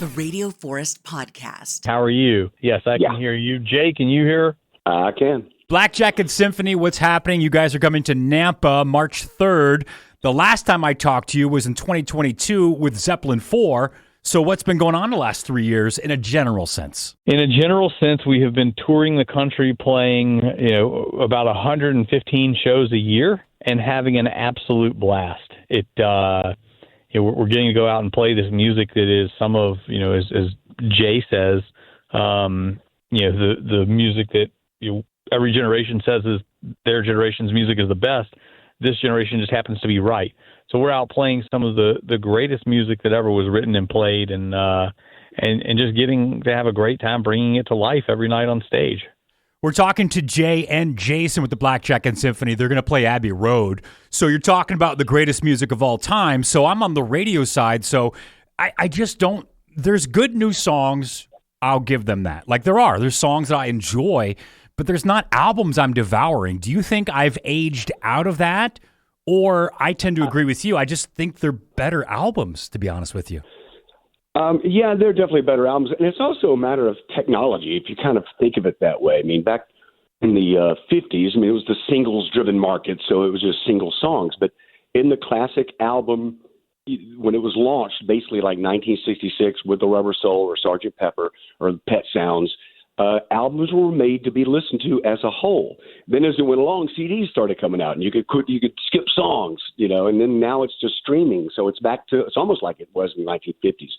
the Radio Forest Podcast. How are you? Yes, I can hear you. Jay, can you hear? I can. Black Jacket Symphony, what's happening? You guys are coming to Nampa March 3rd. The last time I talked to you was in 2022 with Zeppelin 4. So what's been going on the last 3 years in a general sense? In a general sense, we have been touring the country playing, about 115 shows a year and having an absolute blast. We're getting to go out and play this music that is some of, as Jay says, the music that every generation says is their generation's music is the best. This generation just happens to be right. So we're out playing some of the greatest music that ever was written and played, and just getting to have a great time bringing it to life every night on stage. We're talking to Jay and Jason with the Black Jacket Symphony. They're going to play Abbey Road. So you're talking about the greatest music of all time. So I'm on the radio side, so I just don't – there's good new songs. I'll give them that. Like there's songs that I enjoy, but there's not albums I'm devouring. Do you think I've aged out of that? Or I tend to agree with you. I just think they're better albums, to be honest with you. Yeah, they're definitely better albums. And it's also a matter of technology, if you kind of think of it that way. I mean, back in the 50s, it was the singles-driven market, so it was just single songs. But in the classic album, when it was launched, basically like 1966 with the Rubber Soul or Sgt. Pepper or Pet Sounds, albums were made to be listened to as a whole. Then as it went along, CDs started coming out, and you could skip songs, and then now it's just streaming. So it's almost like it was in the 1950s.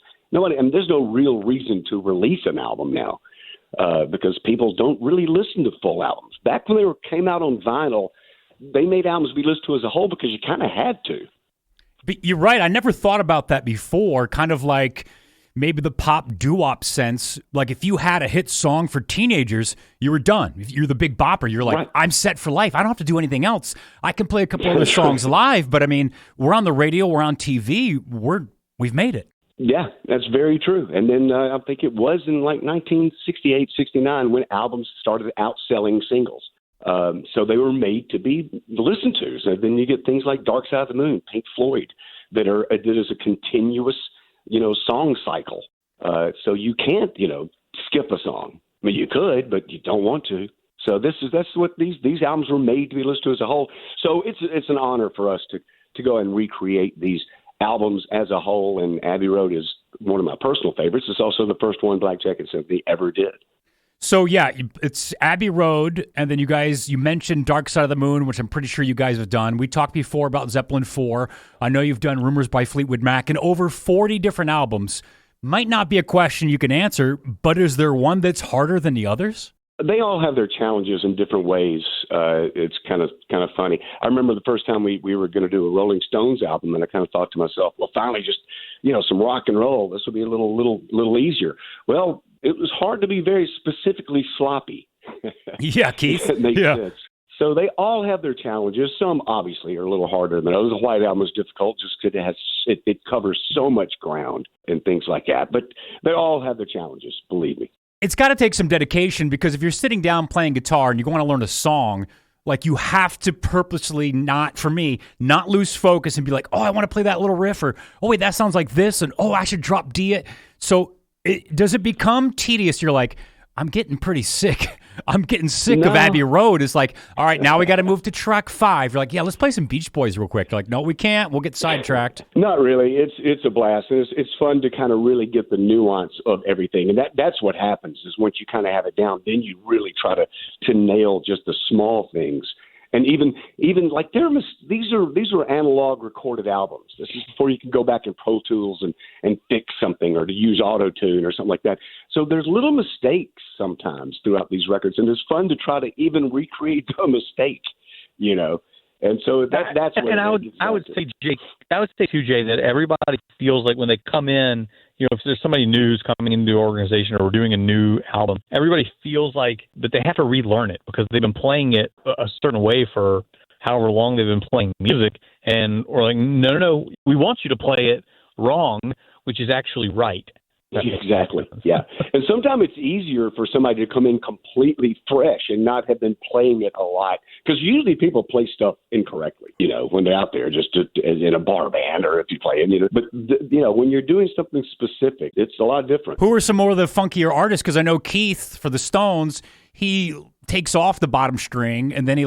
There's no real reason to release an album now because people don't really listen to full albums. Back when they came out on vinyl, they made albums to be listened to as a whole because you kind of had to. But you're right. I never thought about that before, kind of like maybe the pop doo-wop sense. Like if you had a hit song for teenagers, you were done. If you're the Big Bopper, you're like, right. I'm set for life. I don't have to do anything else. I can play a couple other songs live, but we're on the radio, we're on TV, we've made it. Yeah, that's very true. And then I think it was in like 1968, 69 when albums started outselling singles. So they were made to be listened to. So then you get things like Dark Side of the Moon, Pink Floyd, that is a continuous song cycle. So you can't, skip a song. You could, but you don't want to. So that's what these albums were made to be listened to as a whole. So it's an honor for us to go and recreate these albums as a whole. And Abbey Road is one of my personal favorites. It's also the first one Black Jacket Symphony ever did. So, yeah, it's Abbey Road, and then you mentioned Dark Side of the Moon, which I'm pretty sure you guys have done. We talked before about Zeppelin 4. I know you've done Rumors by Fleetwood Mac, and over 40 different albums. Might not be a question you can answer, but is there one that's harder than the others? They all have their challenges in different ways. It's kind of funny. I remember the first time we were going to do a Rolling Stones album, and I kind of thought to myself, well, finally just, some rock and roll. This will be a little easier. Well, it was hard to be very specifically sloppy. Yeah, Keith. That makes sense. So they all have their challenges. Some obviously are a little harder than others. The White Album is difficult just because it covers so much ground and things like that. But they all have their challenges, believe me. It's got to take some dedication because if you're sitting down playing guitar and you want to learn a song, like you have to purposely not lose focus and be like, oh, I want to play that little riff, or, oh, wait, that sounds like this, and, oh, I should drop D it. So does it become tedious? You're like, I'm getting pretty sick. I'm getting sick of Abbey Road. It's like, all right, now we got to move to track 5. You're like, yeah, let's play some Beach Boys real quick. You're like, no, we can't. We'll get sidetracked. Not really. It's a blast. It's fun to kind of really get the nuance of everything. And that's what happens is once you kind of have it down, then you really try to nail just the small things. And even like these are analog recorded albums. This is before you can go back in Pro Tools and fix something or to use Auto-Tune or something like that. So there's little mistakes sometimes throughout these records, and it's fun to try to even recreate the mistake, And so that's what. And I would say, Jake, too, Jay, that everybody feels like when they come in, if there's somebody new who's coming into the organization or we're doing a new album, everybody feels like that they have to relearn it because they've been playing it a certain way for however long they've been playing music. And we're like, no, we want you to play it wrong, which is actually right. Exactly. Yeah. And sometimes it's easier for somebody to come in completely fresh and not have been playing it a lot. Because usually people play stuff incorrectly, when they're out there, just in a bar band or if you play it, But, when you're doing something specific, it's a lot different. Who are some more of the funkier artists? Because I know Keith, for the Stones, he takes off the bottom string and then he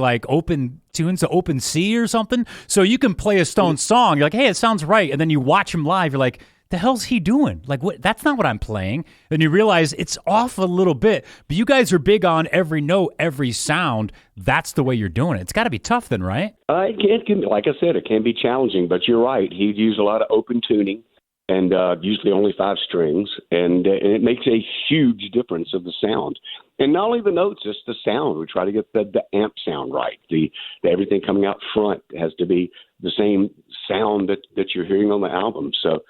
tunes to open C or something. So you can play a Stones song. You're like, hey, it sounds right. And then you watch him live. You're like, the hell's he doing? Like, what? That's not what I'm playing. And you realize it's off a little bit. But you guys are big on every note, every sound. That's the way you're doing it. It's got to be tough then, right? It can, like I said, it can be challenging. But you're right. He'd use a lot of open tuning and usually only 5 strings. And it makes a huge difference of the sound. And not only the notes, it's the sound. We try to get the amp sound right. The everything coming out front has to be the same sound that you're hearing on the album. So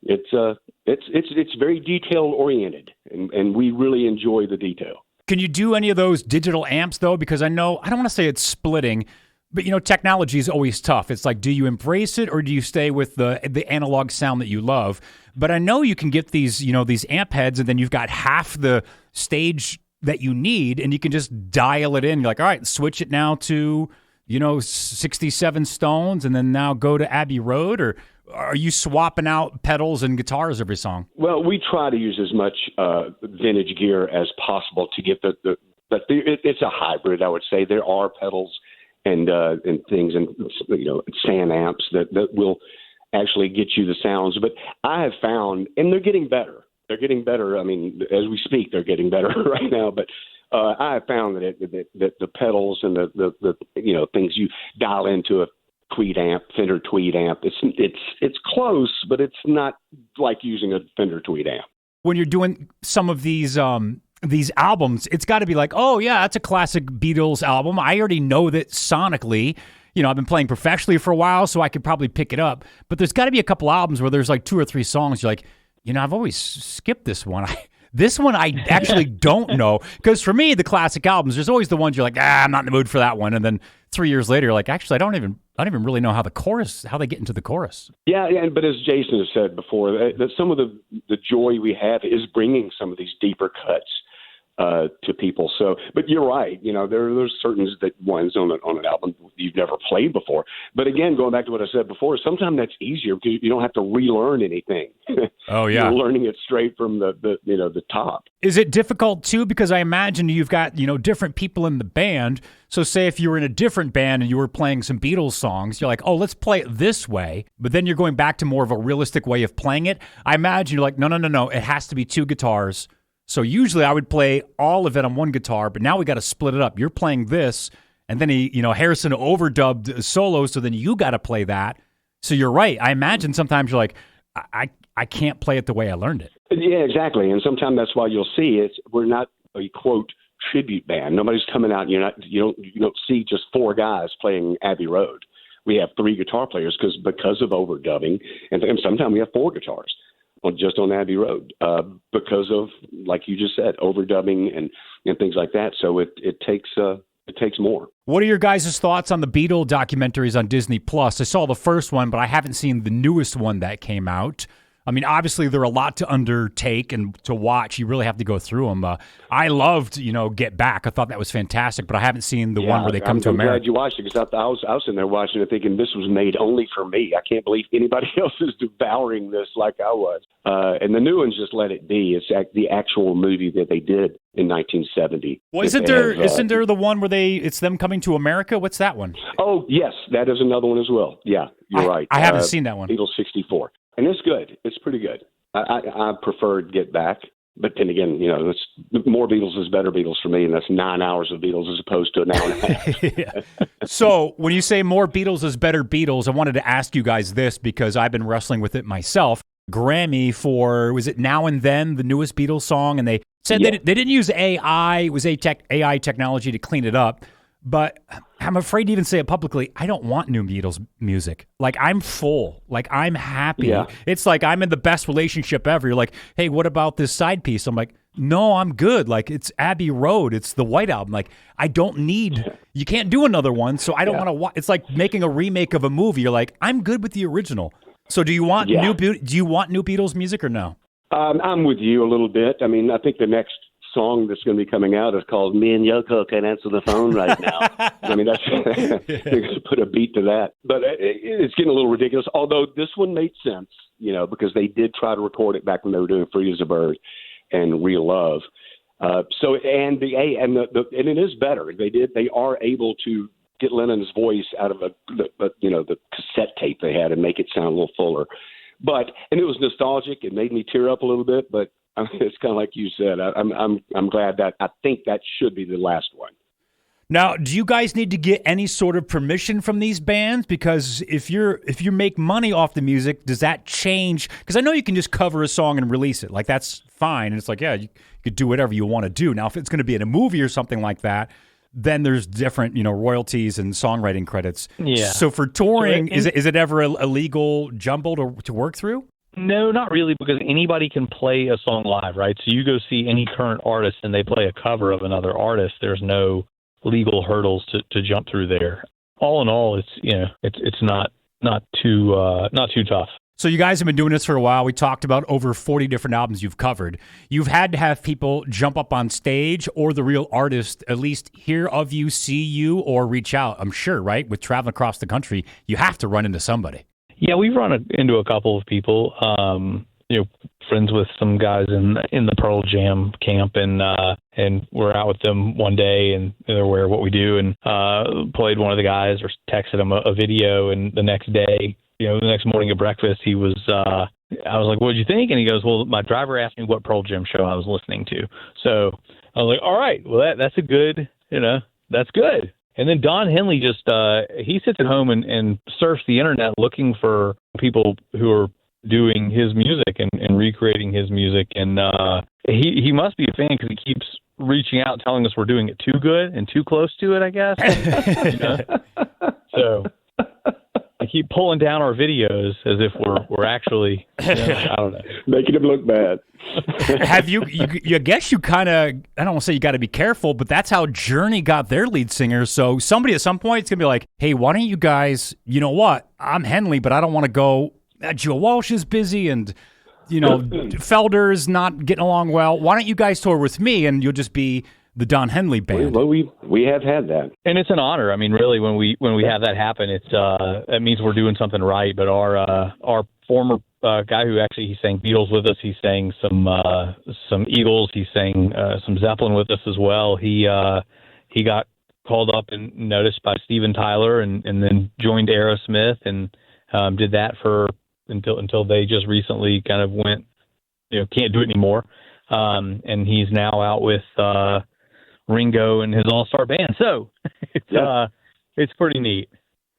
it's very detail oriented, and we really enjoy the detail. Can you do any of those digital amps though? Because I don't want to say it's splitting, but technology is always tough. It's like, do you embrace it or do you stay with the analog sound that you love? But I know you can get these amp heads, and then you've got half the stage that you need, and you can just dial it in. You're like, all right, switch it now to 67 Stones, and then now go to Abbey Road, or are you swapping out pedals and guitars every song? Well, we try to use as much vintage gear as possible to get it's a hybrid, I would say. There are pedals and things and sand amps that will actually get you the sounds. But I have found, and they're getting better. They're getting better. I mean, as we speak, they're getting better right now. But I have found that the pedals and the things you dial into a Tweed amp, Fender Tweed amp, it's close, but it's not like using a Fender Tweed amp. When you're doing some of these albums, it's got to be like, oh yeah, that's a classic Beatles album. I already know that sonically. I've been playing professionally for a while, so I could probably pick it up. But there's got to be a couple albums where there's like 2 or 3 songs. You're like, I've always skipped this one. This one I actually don't know, because for me, the classic albums, there's always the ones you're like, I'm not in the mood for that one, and then 3 years later, you're like, actually, I don't even really know how they get into the chorus. Yeah, but as Jason has said before, that some of the joy we have is bringing some of these deeper cuts to people. So, but you're right. There's certain ones on an album you've never played before. But again, going back to what I said before, sometimes that's easier because you don't have to relearn anything. Oh yeah, you're learning it straight from the top. Is it difficult too? Because I imagine you've got different people in the band. So say if you were in a different band and you were playing some Beatles songs, you're like, oh, let's play it this way. But then you're going back to more of a realistic way of playing it. I imagine you're like, no, it has to be 2 guitars. So usually I would play all of it on one guitar, but now we got to split it up. You're playing this, and then Harrison overdubbed a solo, so then you got to play that. So you're right. I imagine sometimes you're like, I can't play it the way I learned it. Yeah, exactly. And sometimes that's why you'll see we're not a quote tribute band. Nobody's coming out. And you don't see just 4 guys playing Abbey Road. We have 3 guitar players because of overdubbing, and sometimes we have 4 guitars. Just on Abbey Road, because of, like you just said, overdubbing and things like that. So it takes more. What are your guys' thoughts on the Beatle documentaries on Disney Plus? I saw the first one, but I haven't seen the newest one that came out. I mean, obviously, they're a lot to undertake and to watch. You really have to go through them. I loved, Get Back. I thought that was fantastic, but I haven't seen the one where they come to America. I'm glad you watched it, because I was in there watching it thinking this was made only for me. I can't believe anybody else is devouring this like I was. And the new ones just let it be. It's the actual movie that they did in 1970. Well, isn't there the one where it's them coming to America? What's that one? Oh, yes, that is another one as well. Yeah, you're right. I haven't seen that one. Beatles 64. And it's good. It's pretty good. I preferred Get Back. But then again, more Beatles is better Beatles for me, and that's 9 hours of Beatles as opposed to an hour and a half. Yeah. So when you say more Beatles is better Beatles, I wanted to ask you guys this because I've been wrestling with it myself. Grammy for, was it Now and Then, the newest Beatles song? And they said they didn't use AI. It was AI technology to clean it up. But I'm afraid to even say it publicly. I don't want new Beatles music. Like, I'm full. Like, I'm happy. Yeah. It's like I'm in the best relationship ever. You're like, hey, what about this side piece? I'm like, no, I'm good. Like, it's Abbey Road. It's the White Album. Like, I don't need, you can't do another one. So I don't want to watch. It's like making a remake of a movie. You're like, I'm good with the original. So do you want new Beatles music or no? I'm with you a little bit. I mean, I think the next song that's going to be coming out is called "Me and Yoko Can't Answer the Phone Right Now." I mean, that's you're going to put a beat to that. But it's getting a little ridiculous. Although this one made sense, because they did try to record it back when they were doing "Free as a Bird" and "Real Love." And it is better. They are able to get Lennon's voice out of the cassette tape they had and make it sound a little fuller. And it was nostalgic. It made me tear up a little bit, but it's kind of like you said. I'm glad that I think that should be the last one. Now, do you guys need to get any sort of permission from these bands? Because if you make money off the music, does that change? Because I know you can just cover a song and release it. Like, that's fine. And it's like, yeah, you could do whatever you want to do. Now, if it's going to be in a movie or something like that, then there's different, royalties and songwriting credits. Yeah. So for touring, is it ever a legal jumble to work through? No, not really, because anybody can play a song live, right? So you go see any current artist and they play a cover of another artist. There's no legal hurdles to jump through there. All in all, it's not too tough. So you guys have been doing this for a while. We talked about over 40 different albums you've covered. You've had to have people jump up on stage or the real artist at least hear of you, see you, or reach out. I'm sure, right? With traveling across the country, you have to run into somebody. Yeah, we've run into a couple of people. Friends with some guys in the Pearl Jam camp, and we're out with them one day, and they're aware of what we do, and played one of the guys or texted him a video, and the next day, the next morning at breakfast, he was. I was like, "What'd you think?" And he goes, "Well, my driver asked me what Pearl Jam show I was listening to." So I was like, "All right, well that's a good, that's good." And then Don Henley just he sits at home and surfs the internet looking for people who are doing his music and recreating his music, and he must be a fan because he keeps reaching out telling us we're doing it too good and too close to it, I guess. So I keep pulling down our videos as if we're actually I don't know, making them look bad. Have you I guess you kind of, I don't want to say you got to be careful, but that's how Journey got their lead singer. So somebody at some point is going to be like, hey, why don't you guys, you know what, I'm Henley, but I don't want to go, Joe Walsh is busy and, Felder's not getting along well. Why don't you guys tour with me and you'll just be the Don Henley band? Well, we have had that. And it's an honor. I mean, really, when we have that happen, it means we're doing something right. But our former guy who actually he sang Beatles with us, he sang some Eagles, he sang some Zeppelin with us as well. He got called up and noticed by Steven Tyler and then joined Aerosmith and did that until they just recently kind of went, can't do it anymore. And he's now out with Ringo and his all-star band. So it's pretty neat.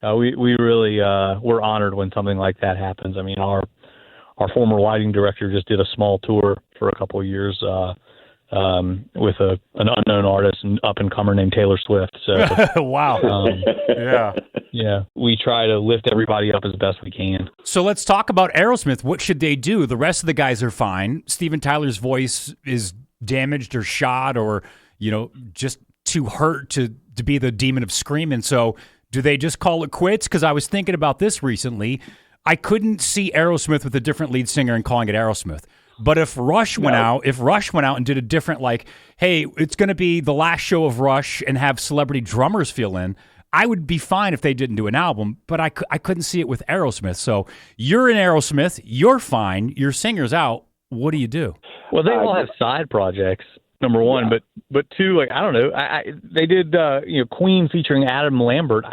We really we're honored when something like that happens. I mean, our former lighting director just did a small tour for a couple of years with an unknown artist and up-and-comer named Taylor Swift. So wow. Yeah, we try to lift everybody up as best we can. So let's talk about Aerosmith. What should they do? The rest of the guys are fine. Steven Tyler's voice is damaged or shot or, just too hurt to be the demon of screaming. So do they just call it quits? Because I was thinking about this recently. I couldn't see Aerosmith with a different lead singer and calling it Aerosmith. But if Rush went out and did a different, like, hey, it's going to be the last show of Rush and have celebrity drummers fill in, I would be fine if they didn't do an album, but I couldn't see it with Aerosmith. So you're in Aerosmith, you're fine, your singer's out. What do you do? Well, they all have side projects, number one, but two, like, I don't know. They did Queen featuring Adam Lambert.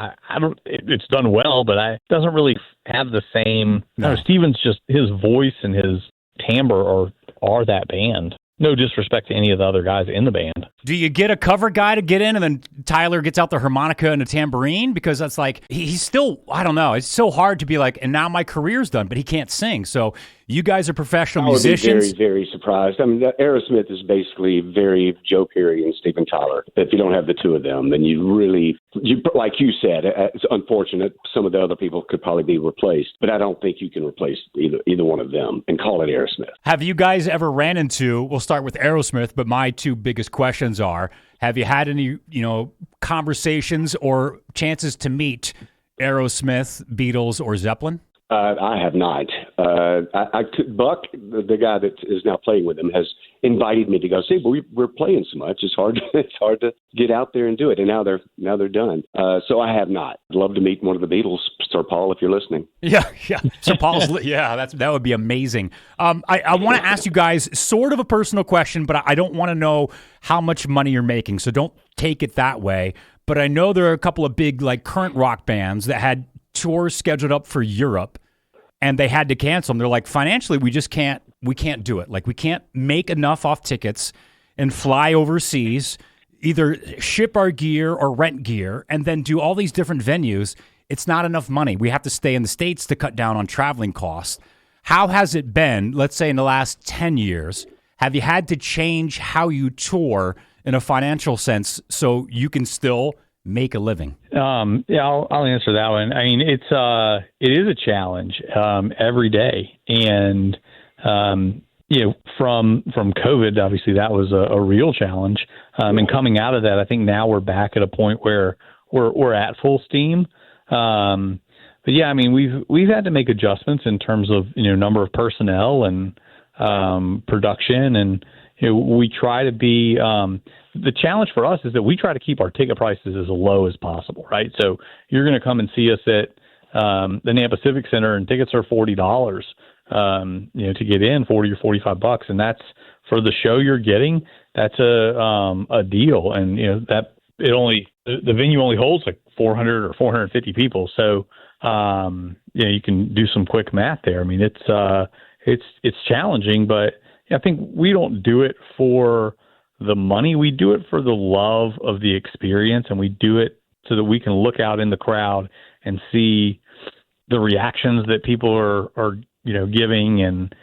It's done well, but it doesn't really have the same. No. Steven's just his voice and his timbre are that band. No disrespect to any of the other guys in the band. Do you get a cover guy to get in and then Tyler gets out the harmonica and a tambourine? Because that's like, he's still, I don't know. It's so hard to be like, and now my career's done, but he can't sing. So you guys are professional musicians. I would be very, very surprised. I mean, Aerosmith is basically very Joe Perry and Steven Tyler. If you don't have the two of them, then like you said, it's unfortunate. Some of the other people could probably be replaced, but I don't think you can replace either one of them and call it Aerosmith. Have you guys ever ran into, we'll start with Aerosmith, but my two biggest questions are, have you had any, conversations or chances to meet Aerosmith, Beatles, or Zeppelin? I have not. Buck, the guy that is now playing with him, has invited me to go see. But we're playing so much; it's hard to get out there and do it. And now they're done. So I have not. I'd love to meet one of the Beatles, Sir Paul, if you're listening. Yeah. Sir Paul's. Yeah, that would be amazing. I want to ask you guys sort of a personal question, but I don't want to know how much money you're making. So don't take it that way. But I know there are a couple of big current rock bands that had tours scheduled up for Europe, and they had to cancel them. They're like, financially, we can't do it. We can't make enough off tickets and fly overseas, either ship our gear or rent gear, and then do all these different venues. It's not enough money. We have to stay in the States to cut down on traveling costs. How has it been, let's say in the last 10 years? Have you had to change how you tour in a financial sense so you can still make a living? Yeah, I'll answer that one. I mean, it is a challenge every day, and from COVID, obviously that was a real challenge. And coming out of that, I think now we're back at a point where we're at full steam. But yeah, I mean, we've had to make adjustments in terms of number of personnel and production, and we try to be. The challenge for us is that we try to keep our ticket prices as low as possible, right? So you're going to come and see us at the Nampa Civic Center, and tickets are $40, to get in, $40 or $45, and that's for the show you're getting. That's a deal, and that the venue only holds 400 or 450 people, so you can do some quick math there. I mean, it's challenging, but I think we don't do it for the money. We do it for the love of the experience, and we do it so that we can look out in the crowd and see the reactions that people are giving, and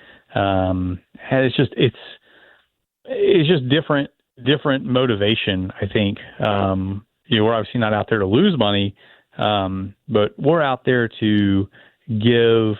it's just different motivation. I think we're obviously not out there to lose money, but we're out there to give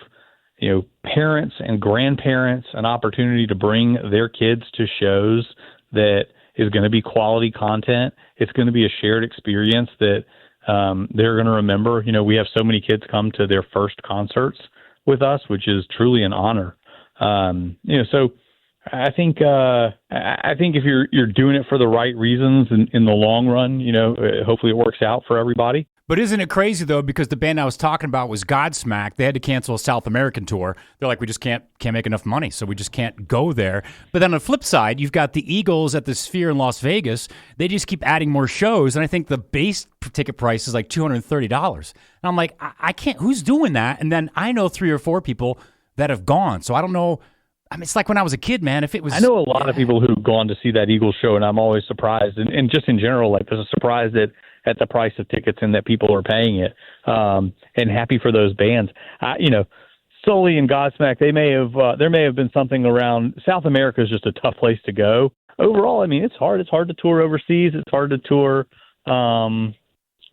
parents and grandparents an opportunity to bring their kids to shows that is going to be quality content. It's going to be a shared experience that they're going to remember. We have so many kids come to their first concerts with us, which is truly an honor. So I think if you're doing it for the right reasons in the long run, hopefully it works out for everybody. But isn't it crazy, though, because the band I was talking about was Godsmack. They had to cancel a South American tour. They're like, we just can't make enough money, so we just can't go there. But then on the flip side, you've got the Eagles at the Sphere in Las Vegas. They just keep adding more shows, and I think the base ticket price is like $230. And I'm like, I can't – who's doing that? And then I know 3 or 4 people that have gone, so I don't know. I mean, it's like when I was a kid, man. If it was, I know a lot of people who've gone to see that Eagles show, and I'm always surprised. And just in general, there's a surprise at the price of tickets and that people are paying it, and happy for those bands. Sully and Godsmack, there may have been something around. South America is just a tough place to go. Overall, I mean, it's hard. It's hard to tour overseas. It's hard to tour.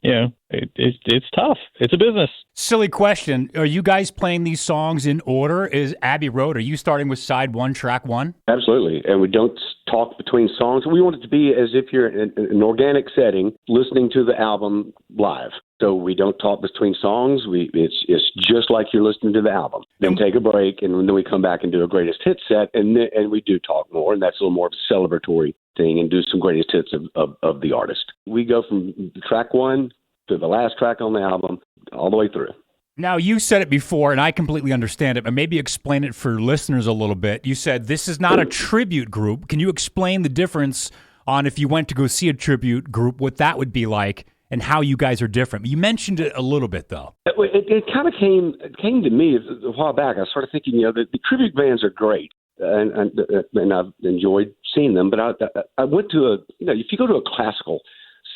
It's tough. It's a business. Silly question. Are you guys playing these songs in order? Is Abbey Road, are you starting with side 1, track 1? Absolutely. And we don't talk between songs. We want it to be as if you're in an organic setting listening to the album live. So we don't talk between songs. It's just like you're listening to the album. Then take a break, and then we come back and do a greatest hits set, and we do talk more, and that's a little more of a celebratory thing, and do some greatest hits of the artist. We go from track 1 to the last track on the album, all the way through. Now, you said it before, and I completely understand it, but maybe explain it for listeners a little bit. You said this is not a tribute group. Can you explain the difference on if you went to go see a tribute group, what that would be like, and how you guys are different? You mentioned it a little bit, though. It kind of came to me a while back. I started thinking, the tribute bands are great, and I've enjoyed seeing them. But I went to if you go to a classical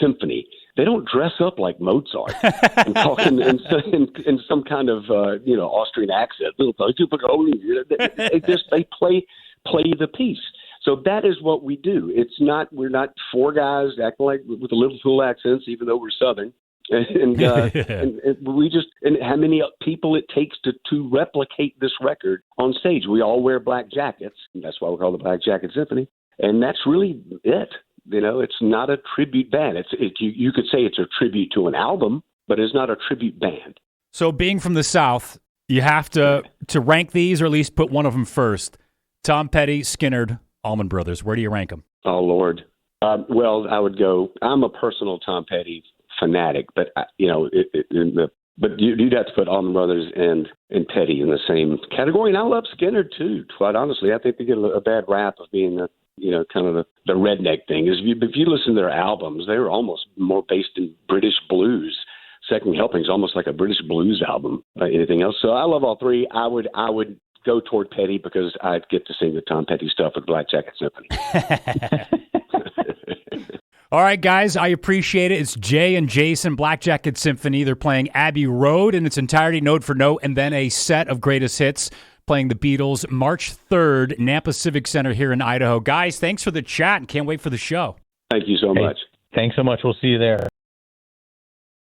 symphony, they don't dress up like Mozart and talk in some kind of Austrian accent. They play the piece. So that is what we do. We're not 4 guys acting like with a Liverpool accents, even though we're Southern. And how many people it takes to replicate this record on stage. We all wear black jackets. And that's why we call it the Black Jacket Symphony. And that's really it. It's not a tribute band. You could say it's a tribute to an album, but it's not a tribute band. So being from the South, You have to rank these, or at least put one of them first. Tom Petty, Skynyrd, Allman Brothers. Where do you rank them? Oh, Lord. Well, I would go. I'm a personal Tom Petty fanatic, but but you'd have to put Allman Brothers and Petty in the same category. And I love Skynyrd too. Quite honestly, I think they get a bad rap of being kind of the redneck thing. If you listen to their albums, they're almost more based in British blues. Second Helping is almost like a British blues album. Anything else? So I love all three. I would go toward Petty because I'd get to sing the Tom Petty stuff with Black Jacket Symphony. All right, guys, I appreciate it. It's Jay and Jason, Black Jacket Symphony. They're playing Abbey Road in its entirety, note for note, and then a set of greatest hits playing the Beatles March 3rd, Nampa Civic Center here in Idaho. Guys, thanks for the chat and can't wait for the show. Thank you so much. Thanks so much. We'll see you there.